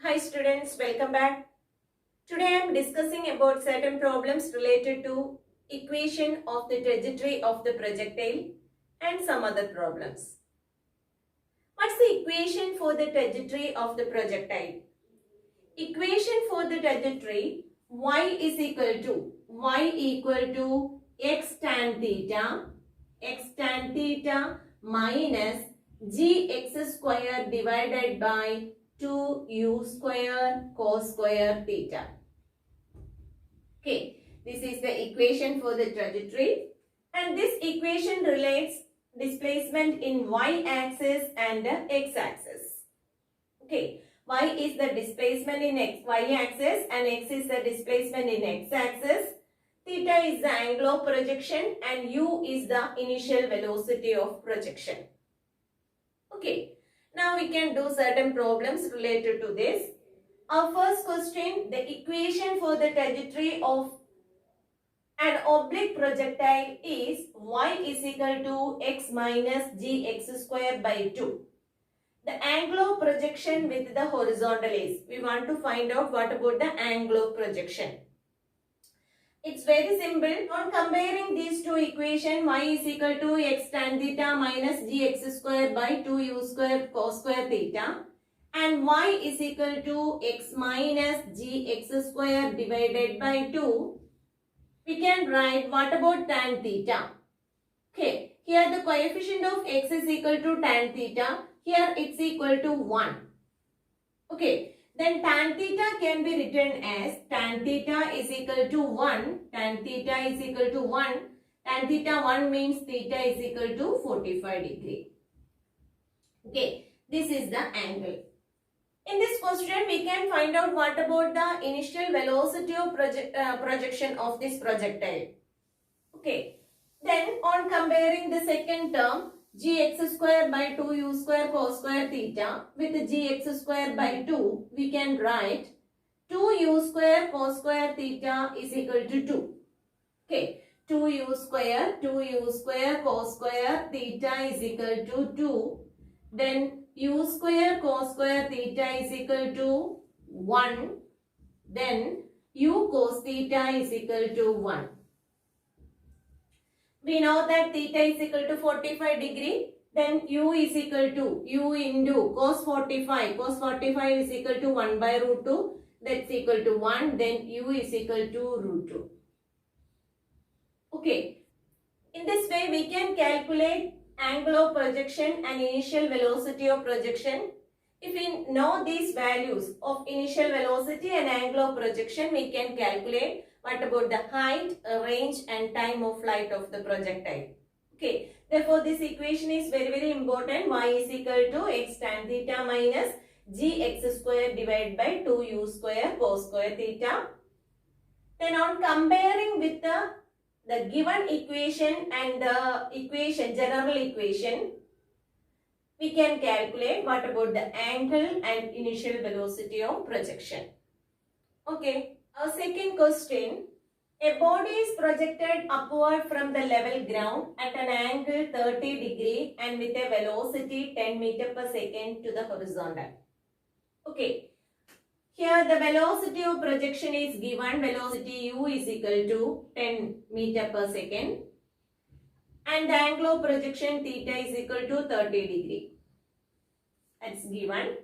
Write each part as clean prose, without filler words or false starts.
Hi students, welcome back. Today I am discussing about certain problems related to equation of the trajectory of the projectile and some other problems. What's the equation for the trajectory of the projectile? Equation for the trajectory y is equal to x tan theta minus gx square divided by 2u square cos square theta. Okay, this is the equation for the trajectory, and this equation relates displacement in y-axis and x-axis. Okay, y is the displacement in y-axis and x is the displacement in x-axis. Theta is the angle of projection and u is the initial velocity of projection. Okay, now we can do certain problems related to this. Our first question, the equation for the trajectory of an oblique projectile is y is equal to x minus gx square by 2. The angle of projection with the horizontal is, we want to find out what about the angle of projection. It's very simple. On comparing these two equations, y is equal to x tan theta minus gx square by 2u square cos square theta and y is equal to x minus gx square divided by 2, we can write what about tan theta. Okay, here the coefficient of x is equal to tan theta. Here it's equal to 1. Okay, then tan theta can be written as tan theta is equal to 1. Tan theta is equal to 1. Tan theta 1 means theta is equal to 45 degree. Okay, this is the angle. In this question, we can find out what about the initial velocity of projection of this projectile. Okay, then on comparing the second term, gx square by 2u square cos square theta with gx square by 2, we can write 2u square cos square theta is equal to 2. Okay, 2u square cos square theta is equal to 2. Then u square cos square theta is equal to 1. Then u cos theta is equal to 1. We know that theta is equal to 45 degree. Then u is equal to u into cos 45. Cos 45 is equal to 1 by root 2. That's equal to 1. Then u is equal to root 2. Okay. In this way, we can calculate angle of projection and initial velocity of projection. If we know these values of initial velocity and angle of projection, we can calculate what about the height, range and time of flight of the projectile. Okay, therefore this equation is very important. Y is equal to x tan theta minus gx square divided by 2u square cos square theta. Then on comparing with the given equation and the general equation, we can calculate what about the angle and initial velocity of projection. Okay, our second question. A body is projected upward from the level ground at an angle 30 degree and with a velocity 10 meter per second to the horizontal. Okay, here the velocity of projection is given. Velocity u is equal to 10 meter per second and the angle of projection theta is equal to 30 degree. That's given.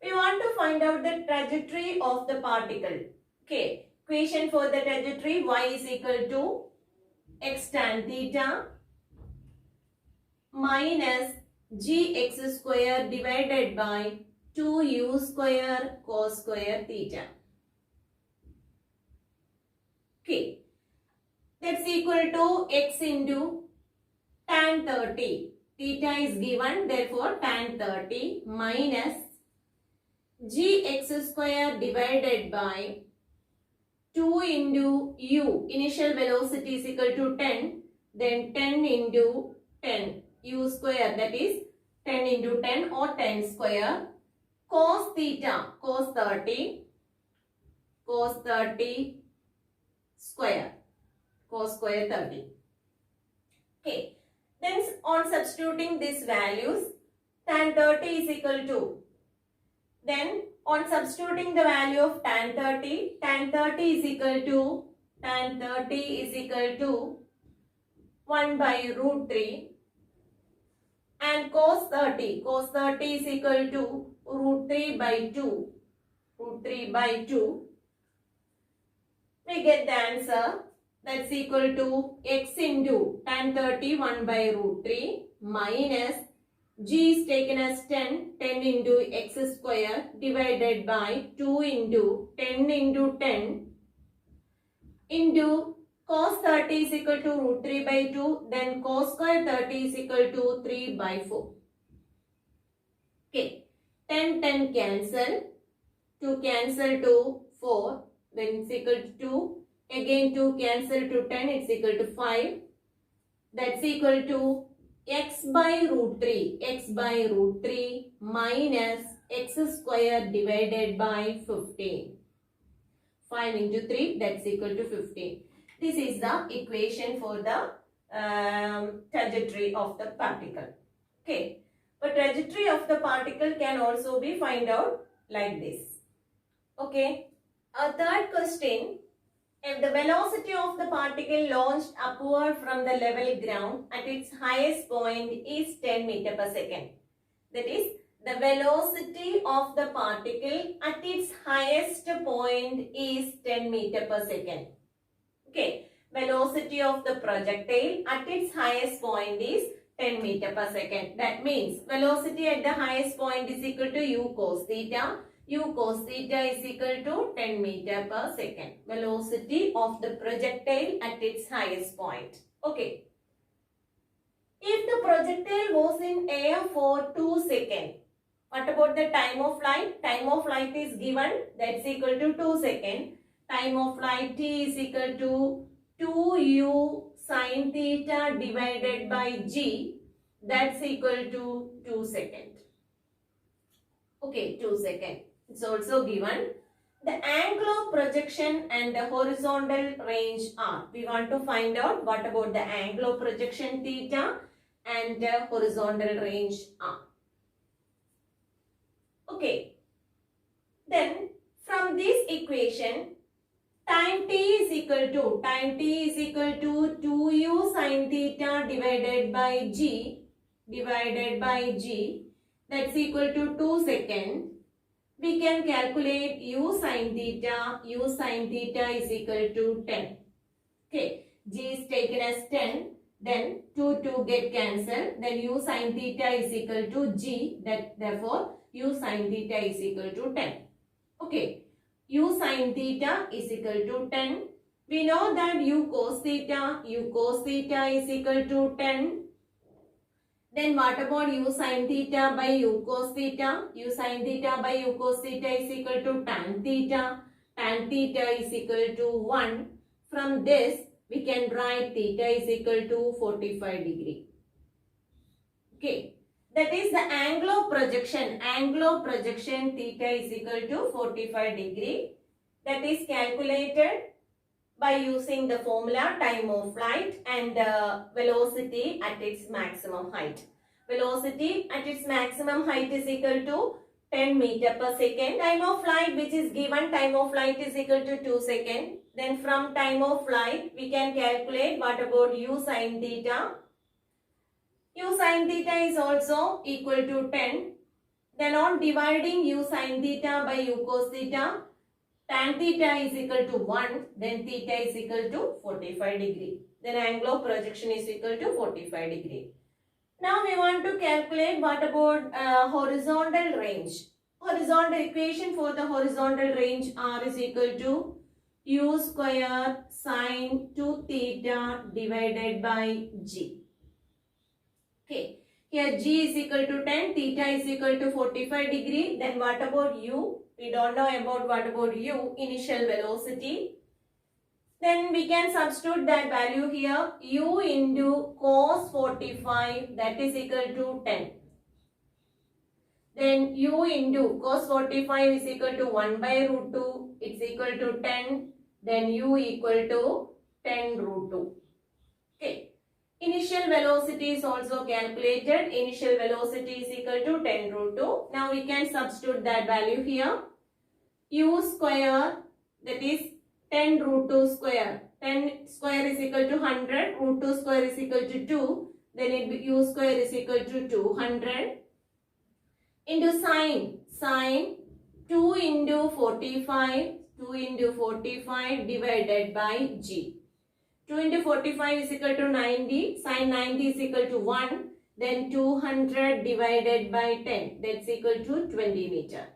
We want to find out the trajectory of the particle. Okay, equation for the trajectory, y is equal to x tan theta minus gx square divided by 2u square cos square theta. Okay, that's equal to x into tan 30. Theta is given, therefore tan 30 minus gx square divided by 2 into u, initial velocity is equal to 10, then 10 into 10, u square, that is 10 into 10 or 10 square, cos theta, cos 30 square, cos square 30. Okay, then on substituting these values, tan 30 is equal to, then On substituting the value of tan 30 is equal to 1 by root 3, and cos 30 is equal to root 3 by 2, we get the answer. That's equal to x into tan 30 1 by root 3 minus g is taken as 10 into x square divided by 2 into 10 into 10 into cos 30 is equal to root 3 by 2, then cos square 30 is equal to 3 by 4. Okay, 10 cancel, 2 cancel to 4, then it's equal to 2. Again 2 cancel to 10, it's equal to 5. That's equal to x by root 3 minus x square divided by 15. 5 into 3, that's equal to 15. This is the equation for the trajectory of the particle. Okay, but trajectory of the particle can also be find out like this. Okay, a third question. If the velocity of the particle launched upward from the level ground at its highest point is 10 meter per second. That is, the velocity of the particle at its highest point is 10 meter per second. Okay, velocity of the projectile at its highest point is 10 meter per second. That means velocity at the highest point is equal to u cos theta. U cos theta is equal to 10 meter per second. Velocity of the projectile at its highest point. Okay. If the projectile was in air for 2 seconds, what about the time of flight? Time of flight is given. That's equal to 2 seconds. Time of flight t is equal to 2u sin theta divided by g. That's equal to 2 seconds. Okay, 2 seconds. It's also given. The angle of projection and the horizontal range are. We want to find out what about the angle of projection theta and the horizontal range r. Okay. Then from this equation, time t is equal to 2u sin theta divided by g. That's equal to 2 seconds. We can calculate u sin theta. U sin theta is equal to 10. Okay. G is taken as 10. Then 2 get cancelled. Then u sin theta is equal to g. Therefore, u sin theta is equal to 10. Okay. U sin theta is equal to 10. We know that u cos theta is equal to 10. Then what about u sin theta by u cos theta? U sin theta by u cos theta is equal to tan theta. Tan theta is equal to 1. From this, we can write theta is equal to 45 degree. Okay. That is the angle of projection. Angle of projection theta is equal to 45 degree. That is calculated by using the formula time of flight and velocity at its maximum height. Velocity at its maximum height is equal to 10 meter per second. Time of flight which is given, time of flight is equal to 2 seconds. Then from time of flight we can calculate what about u sin theta. U sin theta is also equal to 10. Then on dividing u sin theta by u cos theta, tan theta is equal to 1, then theta is equal to 45 degree. Then angle of projection is equal to 45 degree. Now we want to calculate what about horizontal range. Horizontal equation for the horizontal range r is equal to u square sin 2 theta divided by g. Okay. Here g is equal to 10, theta is equal to 45 degree. Then what about u? We don't know about what about u, initial velocity. Then we can substitute that value here. U into cos 45, that is equal to 10. Then u into cos 45 is equal to 1 by root 2. It's equal to 10. Then u equal to 10 root 2. Okay. Initial velocity is also calculated. Initial velocity is equal to 10 root 2. Now we can substitute that value here. u square, that is 10 root 2 square. 10 square is equal to 100, root 2 square is equal to 2, then it be u square is equal to 200 into sine 2 into 45 divided by g. 2 into 45 is equal to 90, sine 90 is equal to 1, then 200 divided by 10, that's equal to 20 meter.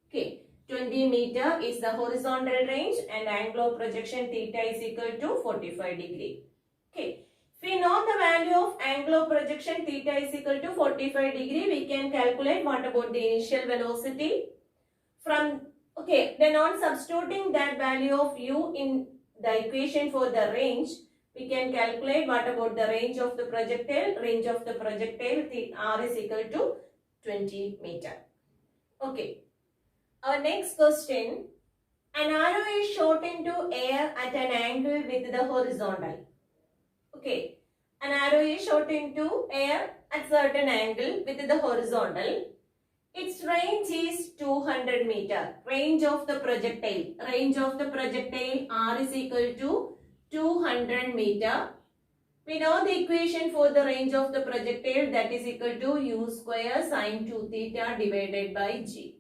Okay, 20 meter is the horizontal range and angle of projection theta is equal to 45 degree. Okay, if we know the value of angle of projection theta is equal to 45 degree, we can calculate what about the initial velocity. Then on substituting that value of u in the equation for the range, we can calculate what about the range of the projectile. Range of the projectile r is equal to 20 meter. Okay. Our next question. An arrow is shot into air at an angle with the horizontal. Okay. An arrow is shot into air at certain angle with the horizontal. Its range is 200 meter. Range of the projectile. Range of the projectile r is equal to 200 meter. We know the equation for the range of the projectile, that is equal to u square sine 2 theta divided by g.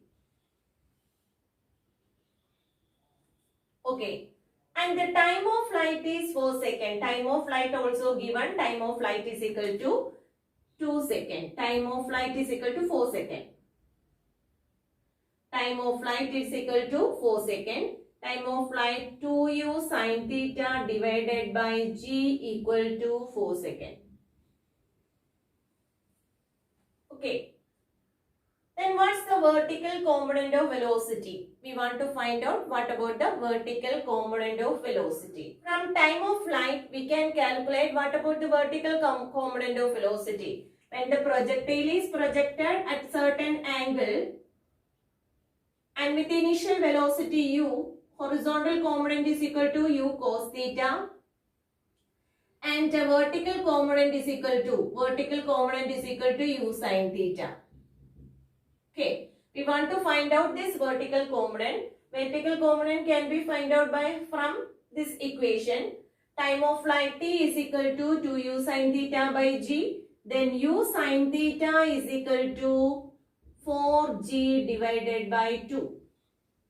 Okay. And the time of flight is 4 seconds. Time of flight also given. Time of flight is equal to 2 seconds. Time of flight is equal to 4 seconds. Time of flight is equal to 4 seconds. Time of flight 2u sine theta divided by g equal to 4 seconds. Okay. Then what's the vertical component of velocity? We want to find out what about the vertical component of velocity. From time of flight, we can calculate what about the vertical component of velocity. When the projectile is projected at certain angle and with initial velocity u, horizontal component is equal to u cos theta and the vertical component is equal to u sin theta. Okay, we want to find out this vertical component. Vertical component can be find out from this equation. Time of flight t is equal to 2u sin theta by g. Then u sin theta is equal to 4g divided by 2.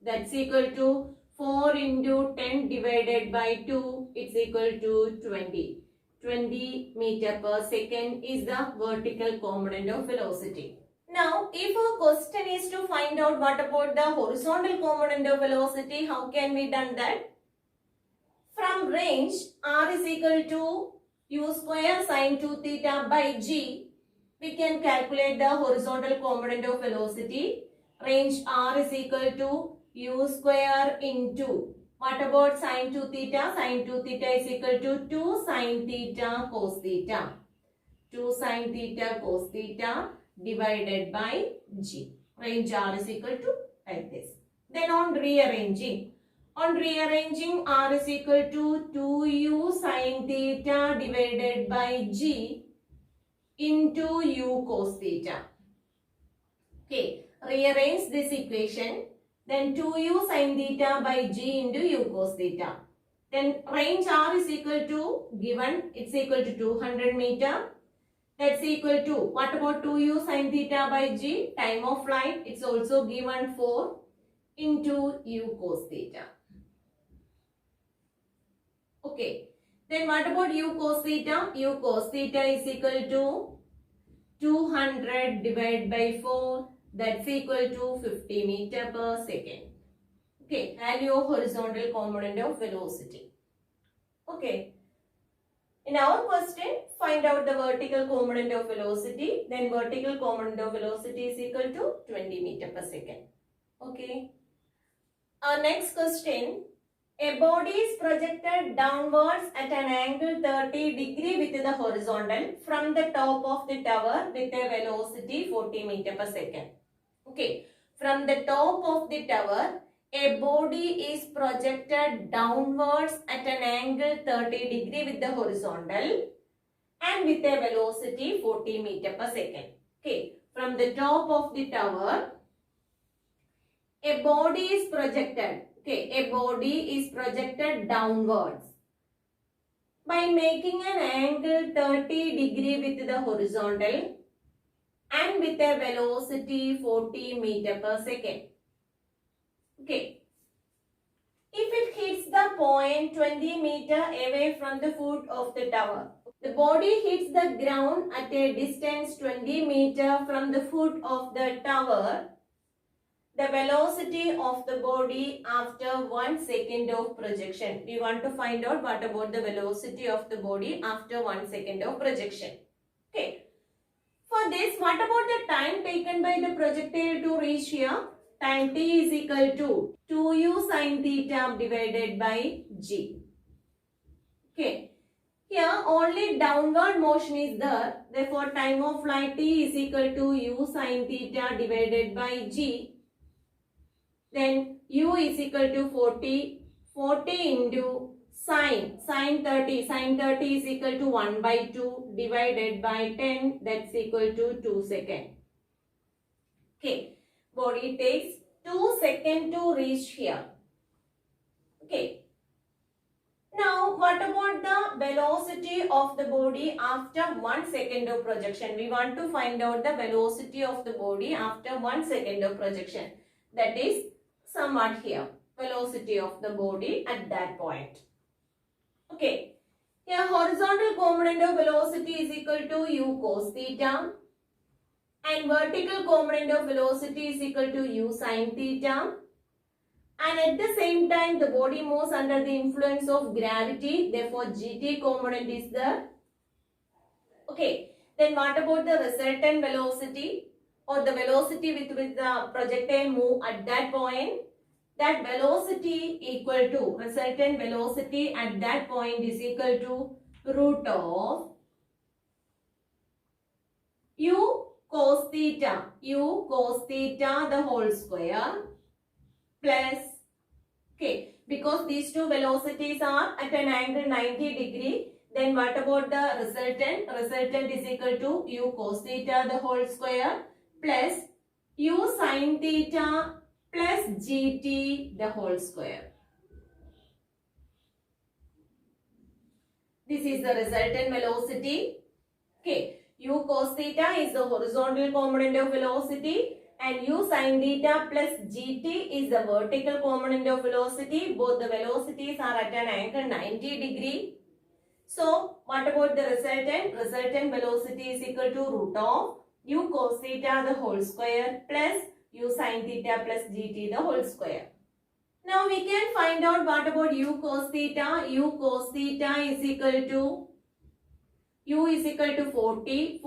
That's equal to 4 into 10 divided by 2. It's equal to 20. 20 meter per second is the vertical component of velocity. Now, if our question is to find out what about the horizontal component of velocity, how can we done that? From range r is equal to u square sine 2 theta by g, we can calculate the horizontal component of velocity. Range r is equal to u square into, what about sine 2 theta? Sine 2 theta is equal to 2 sine theta cos theta. 2 sine theta cos theta divided by g. Range r is equal to like this. Then on rearranging r is equal to 2u sine theta divided by g into u cos theta. Okay, rearrange this equation. Then 2u sine theta by g into u cos theta. Then range r is equal to, given it's equal to 200 meter. That's equal to, what about 2u sine theta by g? Time of flight, it's also given 4 into u cos theta. Okay. Then what about u cos theta? U cos theta is equal to 200 divided by 4. That's equal to 50 meter per second. Okay. Value of horizontal component of velocity. Okay. In our question, find out the vertical component of velocity. Then vertical component of velocity is equal to 20 meter per second. Okay. Our next question. A body is projected downwards at an angle 30 degree with the horizontal from the top of the tower with a velocity 40 meter per second. Okay. From the top of the tower, a body is projected downwards at an angle 30 degree with the horizontal and with a velocity 40 meter per second. Okay. From the top of the tower, a body is projected. Okay, a body is projected downwards by making an angle 30° with the horizontal and with a velocity 40 meter per second. Okay. If it hits the point 20 meter away from the foot of the tower, the body hits the ground at a distance 20 meter from the foot of the tower. The velocity of the body after 1 second of projection. We want to find out what about the velocity of the body after 1 second of projection. Okay. For this, what about the time taken by the projectile to reach here? Time t is equal to 2u sin theta divided by g. Okay. Here only downward motion is there. Therefore, time of flight t is equal to u sin theta divided by g. Then u is equal to 40 into sin 30. Sin 30 is equal to 1 by 2 divided by 10. That's equal to 2 seconds. Okay. Body takes 2 seconds to reach here. Okay. Now, what about the velocity of the body after 1 second of projection? We want to find out the velocity of the body after 1 second of projection. That is somewhat here. Velocity of the body at that point. Okay. Here horizontal component of velocity is equal to u cos theta. And vertical component of velocity is equal to u sin theta. And at the same time, the body moves under the influence of gravity. Therefore, gt component is there. Okay. Then what about the resultant velocity or the velocity with which the projectile move at that point? That velocity equal to, resultant velocity at that point is equal to root of u cos theta the whole square plus, okay, because these two velocities are at an angle 90°, then what about the resultant? Resultant is equal to u cos theta the whole square plus u sin theta plus gt the whole square. This is the resultant velocity. Okay. U cos theta is the horizontal component of velocity and u sin theta plus gt is the vertical component of velocity. Both the velocities are at an angle 90°. So, what about the resultant? Resultant velocity is equal to root of u cos theta the whole square plus u sin theta plus gt the whole square. Now, we can find out what about u cos theta. U cos theta is equal to u is equal to 40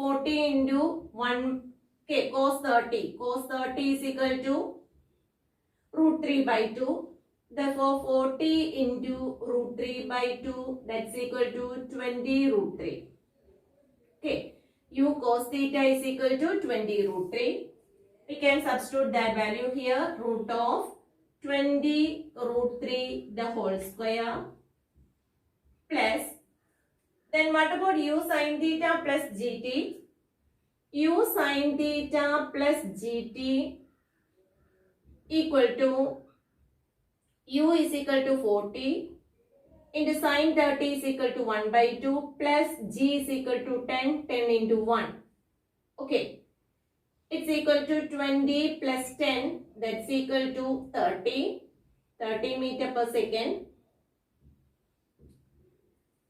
into 1, okay, cos 30 is equal to root 3 by 2. Therefore, 40 into root 3 by 2, that's equal to 20 root 3. Okay, u cos theta is equal to 20 root 3. We can substitute that value here, root of 20 root 3 the whole square plus, then what about u sin theta plus gt? U sin theta plus gt equal to u is equal to 40 into sin 30 is equal to 1 by 2 plus g is equal to 10 into 1. Okay. It's equal to 20 plus 10, that's equal to 30 meter per second.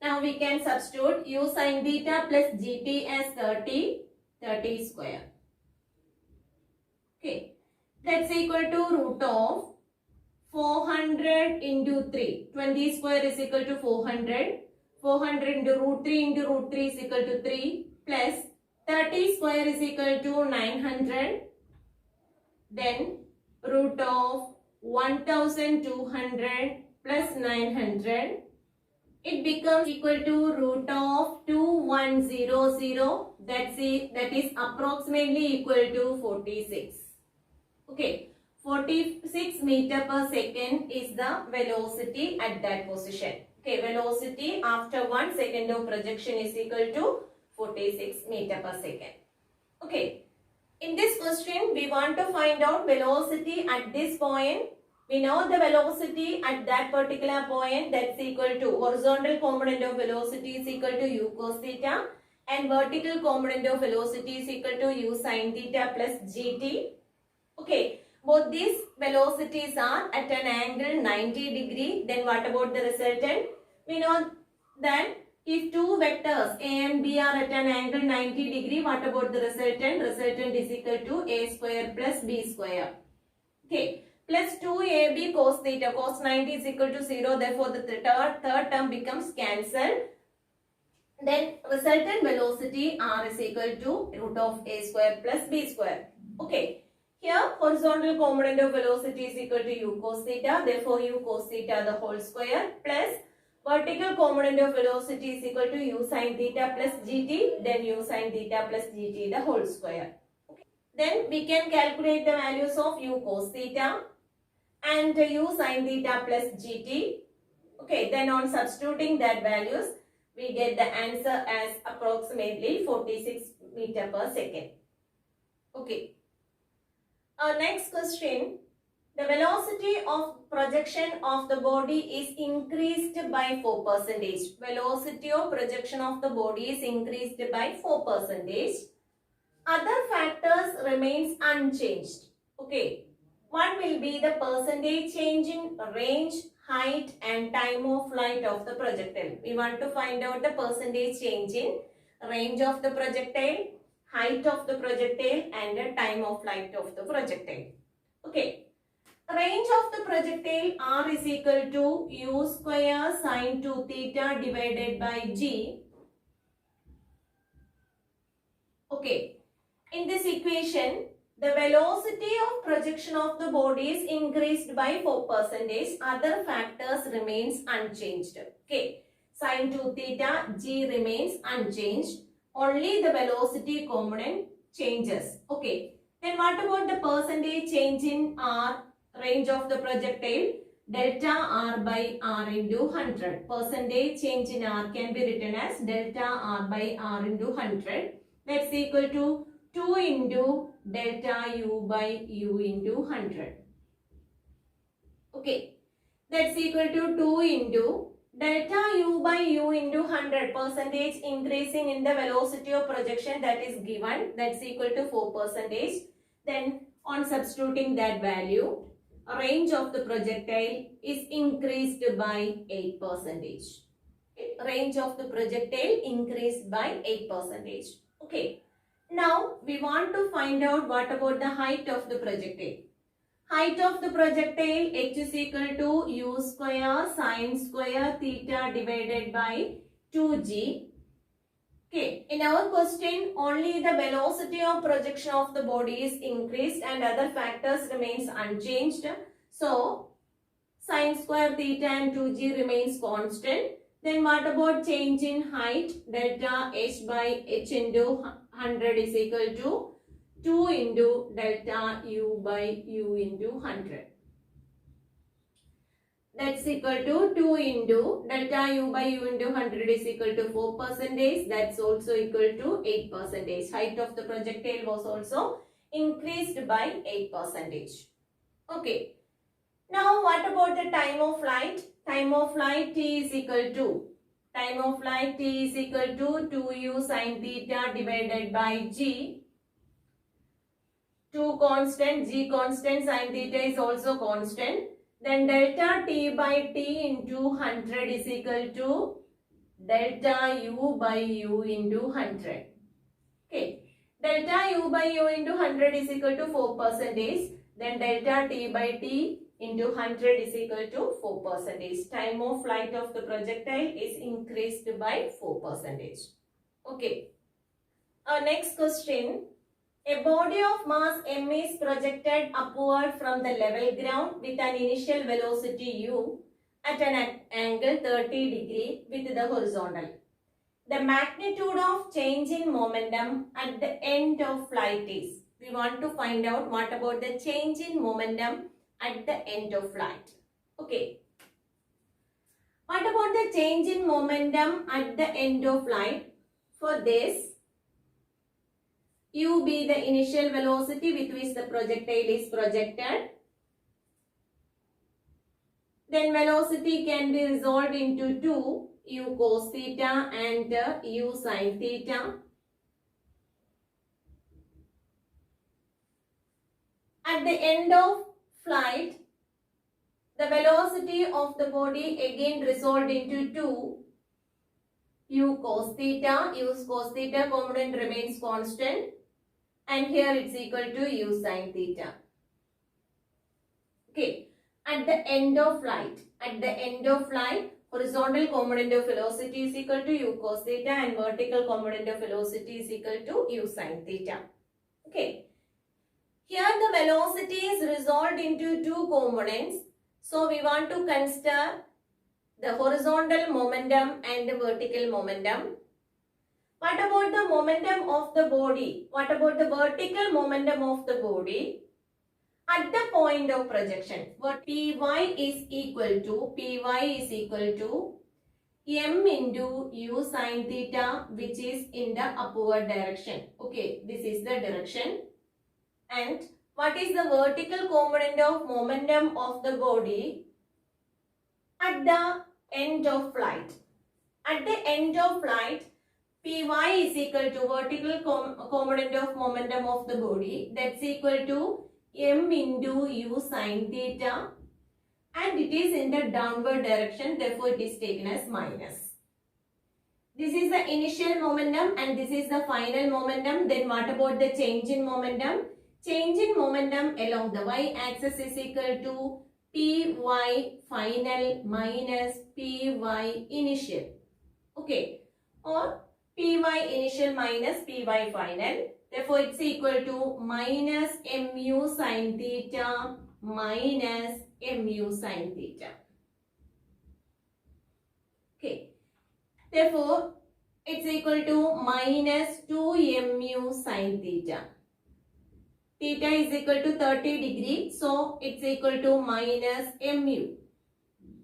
Now we can substitute u sin theta plus gt as 30 square. Okay, that's equal to root of 400 into 3. 20 square is equal to 400. 400 into root 3 is equal to 3 plus 30 square is equal to 900. Then root of 1200 plus 900. It becomes equal to root of 2100. That is approximately equal to 46. Okay. 46 meter per second is the velocity at that position. Okay, velocity after 1 second of projection is equal to 46 meter per second. Okay, In this question, we want to find out velocity at this point. We know the velocity at that particular point, that's equal to horizontal component of velocity is equal to u cos theta and vertical component of velocity is equal to u sin theta plus gt. Okay, both these velocities are at an angle 90 degree. Then what about the resultant? We know that if two vectors A and B are at an angle 90 degree, what about the resultant? Resultant is equal to A square plus B square. Okay, plus 2AB cos theta. Cos 90 is equal to 0. Therefore, the third term becomes cancelled. Then resultant velocity R is equal to root of A square plus B square. Okay. Here, horizontal component of velocity is equal to u cos theta. Therefore, u cos theta the whole square plus vertical component of velocity is equal to u sin theta plus gt. Then u sin theta plus gt the whole square. Okay. Then we can calculate the values of u cos theta and u sin theta plus gt. Okay. Then on substituting that values, we get the answer as approximately 46 meter per second. Okay. Next question. The velocity of projection of the body is increased by 4%. Velocity of projection of the body is increased by 4%. Other factors remains unchanged. Okay. What will be the percentage change in range, height and time of flight of the projectile? We want to find out the percentage change in range of the projectile, height of the projectile and the time of flight of the projectile. Okay. Range of the projectile R is equal to u square sin 2 theta divided by g. Okay. In this equation, the velocity of projection of the body is increased by 4%. Other factors remains unchanged. Okay. Sin 2 theta g remains unchanged. Only the velocity component changes. Okay. Then what about the percentage change in R, range of the projectile? Delta R by R into 100. Percentage change in R can be written as delta R by R into 100. That's equal to 2 into delta U by U into 100. Okay. That's equal to 2 into delta U by U into 100, percentage increasing in the velocity of projection that is given, that's equal to 4%. Then on substituting that value, range of the projectile is increased by 8%. Range of the projectile increased by 8%. Okay. Now we want to find out what about the height of the projectile. Height of the projectile h is equal to u square sin square theta divided by 2g. Okay, in our question only the velocity of projection of the body is increased and other factors remains unchanged. So sin square theta and 2g remains constant. Then what about change in height? Delta h by h into 100 is equal to 2 into delta U by U into 100. That's equal to 2 into delta U by U into 100 is equal to 4%. That's also equal to 8%. Height of the projectile was also increased by 8%. Okay. Now what about the time of flight? Time of flight T is equal to, time of flight T is equal to 2U sin theta divided by G. 2 constant, G constant, sin theta is also constant. Then delta T by T into 100 is equal to delta U by U into 100. Okay. Delta U by U into 100 is equal to 4%. Then delta T by T into 100 is equal to 4%. Time of flight of the projectile is increased by 4%. Okay. Next question. A body of mass m is projected upward from the level ground with an initial velocity u at an angle 30 degree with the horizontal. The magnitude of change in momentum at the end of flight is. We want to find out what about the change in momentum at the end of flight. Okay. What about the change in momentum at the end of flight? For this, u be the initial velocity with which the projectile is projected. Then velocity can be resolved into two, u cos theta and u sin theta. At the end of flight, the velocity of the body again resolved into two, u cos theta. U cos theta component remains constant, and here it's equal to u sin theta. Okay. At the end of flight, horizontal component of velocity is equal to u cos theta and vertical component of velocity is equal to u sin theta. Okay. Here the velocity is resolved into two components. So we want to consider the horizontal momentum and the vertical momentum. What about the momentum of the body? What about the vertical momentum of the body? At the point of projection, what Py is equal to m into u sin theta, which is in the upward direction. Okay, this is the direction. And what is the vertical component of momentum of the body at the end of flight? At the end of flight, Py is equal to vertical component of momentum of the body, that's equal to m into u sin theta, and it is in the downward direction, therefore it is taken as minus. This is the initial momentum and this is the final momentum. Then what about the change in momentum? Change in momentum along the y-axis is equal to Py final minus Py initial. Okay, or Py initial minus Py final. Therefore, it's equal to minus mu sin theta minus mu sin theta. Okay. Therefore, it's equal to minus 2 mu sin theta. Theta is equal to 30 degrees. So, it's equal to minus mu.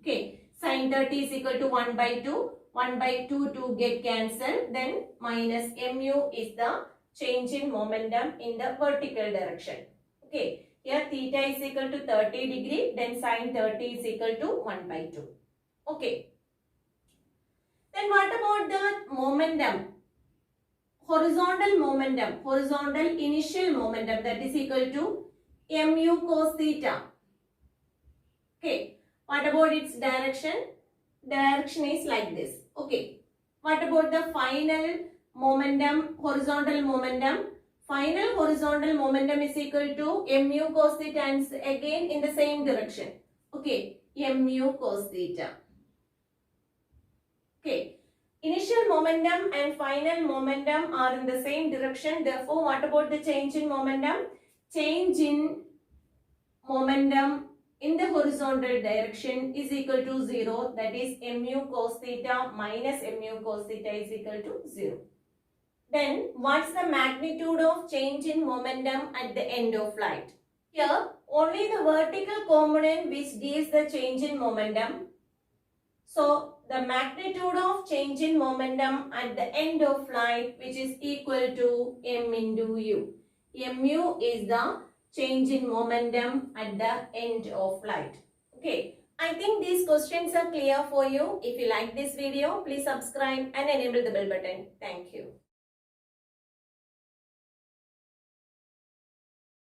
Okay. Sin 30 is equal to 1 by 2. 1 by 2 to get cancelled. Then, minus mu is the change in momentum in the vertical direction. Okay. Here theta is equal to 30 degree. Then sin 30 is equal to 1 by 2. Okay. Then what about the momentum? Horizontal initial momentum, that is equal to mu cos theta. Okay. What about its direction? Direction is like this. Okay. What about the final momentum, horizontal momentum? Final horizontal momentum is equal to mu cos theta and again in the same direction. Okay, mu cos theta. Okay, initial momentum and final momentum are in the same direction. Therefore, what about the change in momentum? Change in momentum in the horizontal direction is equal to 0. That is mu cos theta minus mu cos theta is equal to 0. Then, what's the magnitude of change in momentum at the end of flight? Here, only the vertical component which gives the change in momentum. So, the magnitude of change in momentum at the end of flight, which is equal to m into u. Mu is the change in momentum at the end of flight. Okay, I think these questions are clear for you. If you like this video, please subscribe and enable the bell button. Thank you.